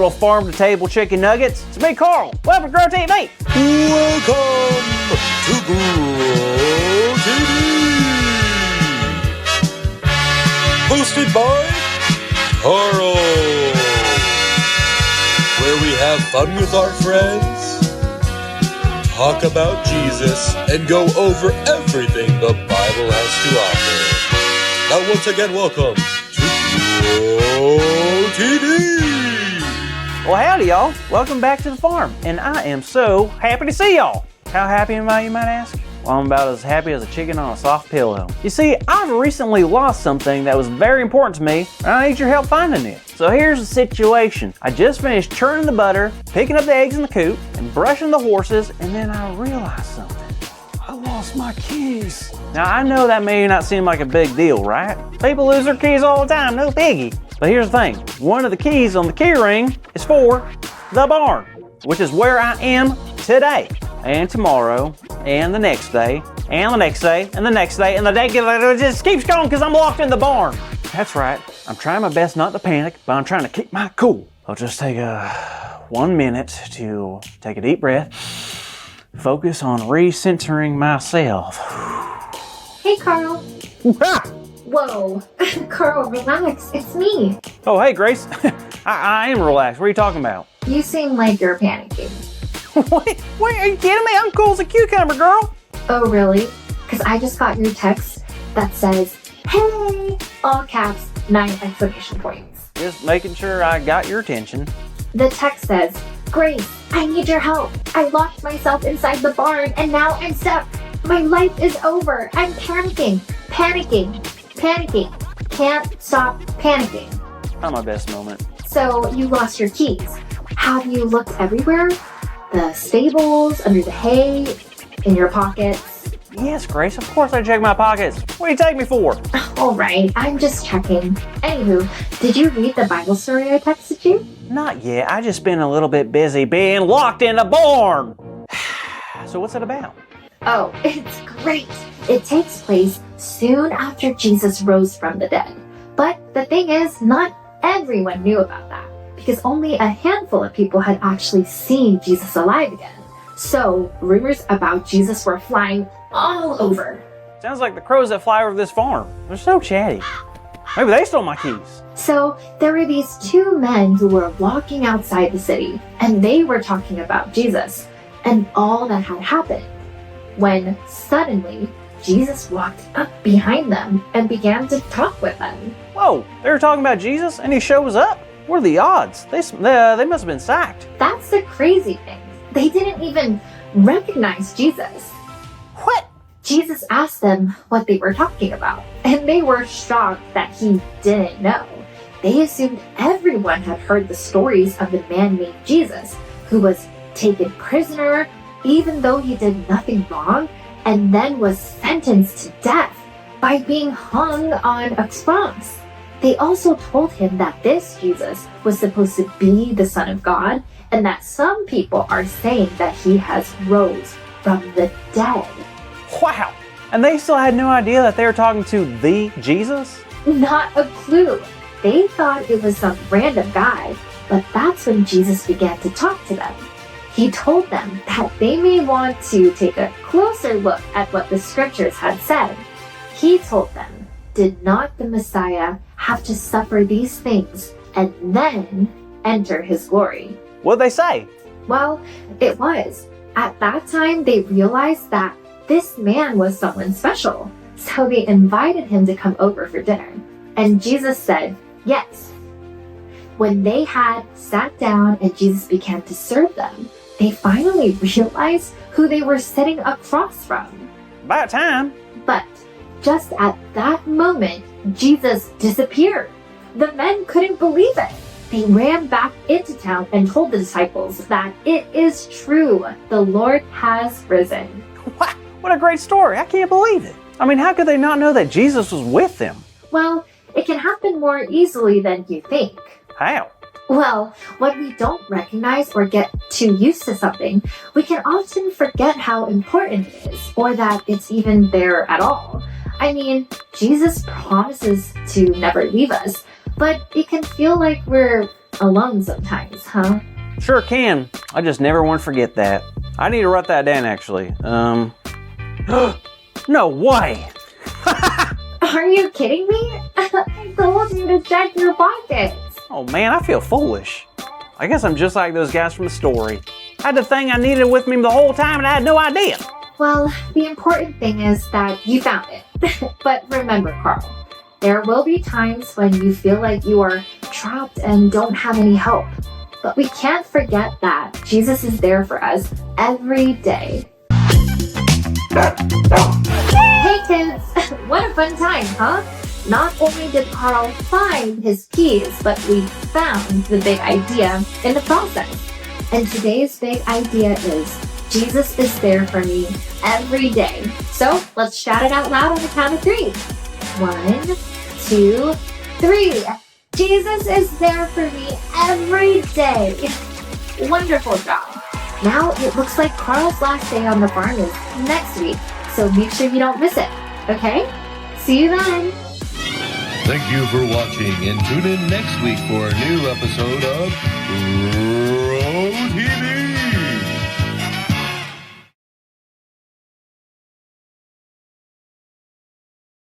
little farm-to-table chicken nuggets. It's me, Carl. Welcome to Grow TV. Welcome to Grow TV. Hosted by Carl. Where we have fun with our friends, talk about Jesus, and go over everything the Bible has to offer. Now once again, welcome to Grow TV. Well, howdy, y'all. Welcome back to the farm. And I am so happy to see y'all. How happy am I, you might ask? Well, I'm about as happy as a chicken on a soft pillow. You see, I've recently lost something that was very important to me, and I need your help finding it. So here's the situation. I just finished churning the butter, picking up the eggs in the coop, and brushing the horses, and then I realized something. I lost my keys. Now, I know that may not seem like a big deal, right? People lose their keys all the time, no biggie. But here's the thing. One of the keys on the key ring is for the barn, which is where I am today, and tomorrow, and the next day, and the next day, and the next day, and the day just keeps going because I'm locked in the barn. That's right. I'm trying my best not to panic, but I'm trying to keep my cool. I'll just take 1 minute to take a deep breath, focus on recentering myself. Hey, Carl. Whoa. Carl, relax. It's me. Oh, hey, Grace. I am relaxed. What are you talking about? You seem like you're panicking. Wait, are you kidding me? I'm cool as a cucumber, girl. Oh, really? Because I just got your text that says, hey, all caps, 9 exclamation points. Just making sure I got your attention. The text says, Grace, I need your help. I locked myself inside the barn and now I'm stuck. My life is over. I'm panicking. Can't stop panicking. Not my best moment. So you lost your keys. Have you looked everywhere? The stables, under the hay, in your pockets? Yes, Grace, of course I check my pockets. What do you take me for? All right, I'm just checking. Anywho, did you read the Bible story I texted you? Not yet. I just been a little bit busy being locked in a barn. So what's it about? Oh, it's great. It takes place soon after Jesus rose from the dead. But the thing is, not everyone knew about that, because only a handful of people had actually seen Jesus alive again. So rumors about Jesus were flying all over. Sounds like the crows that fly over this farm. They're so chatty. Maybe they stole my keys. So there were these 2 men who were walking outside the city, and they were talking about Jesus and all that had happened, when suddenly Jesus walked up behind them and began to talk with them. Whoa, they were talking about Jesus and he shows up? What are the odds? They must have been sacked. That's the crazy thing. They didn't even recognize Jesus. What? Jesus asked them what they were talking about, and they were shocked that he didn't know. They assumed everyone had heard the stories of the man named Jesus, who was taken prisoner, even though he did nothing wrong, and then was sentenced to death by being hung on a cross. They also told him that this Jesus was supposed to be the Son of God, and that some people are saying that he has rose from the dead. Wow. And they still had no idea that they were talking to the Jesus? Not a clue. They thought it was some random guy, but that's when Jesus began to talk to them. He told them that they may want to take a closer look at what the scriptures had said. He told them, did not the Messiah have to suffer these things and then enter his glory? What'd they say? Well, it was. At that time, they realized that this man was someone special. So they invited him to come over for dinner. And Jesus said, yes. When they had sat down and Jesus began to serve them, they finally realized who they were sitting across from. About time. But just at that moment, Jesus disappeared. The men couldn't believe it. They ran back into town and told the disciples that it is true. The Lord has risen. Wow, what a great story. I can't believe it. I mean, how could they not know that Jesus was with them? Well, it can happen more easily than you think. How? Well, when we don't recognize or get too used to something, we can often forget how important it is, or that it's even there at all. I mean, Jesus promises to never leave us, but it can feel like we're alone sometimes, huh? Sure can. I just never want to forget that. I need to write that down, actually. No way! Are you kidding me? I told you to check your pockets. Oh man, I feel foolish. I guess I'm just like those guys from the story. I had the thing I needed with me the whole time and I had no idea. Well, the important thing is that you found it. But remember, Carl, there will be times when you feel like you are trapped and don't have any help. But we can't forget that Jesus is there for us every day. Hey kids, what a fun time, huh? Not only did Carl find his keys, but we found the big idea in the process. And today's big idea is, Jesus is there for me every day. So let's shout it out loud on the count of 3. 1, 2, 3. Jesus is there for me every day. Wonderful job. Now it looks like Carl's last day on the farm is next week, so make sure you don't miss it, okay? See you then. Thank you for watching, and tune in next week for a new episode of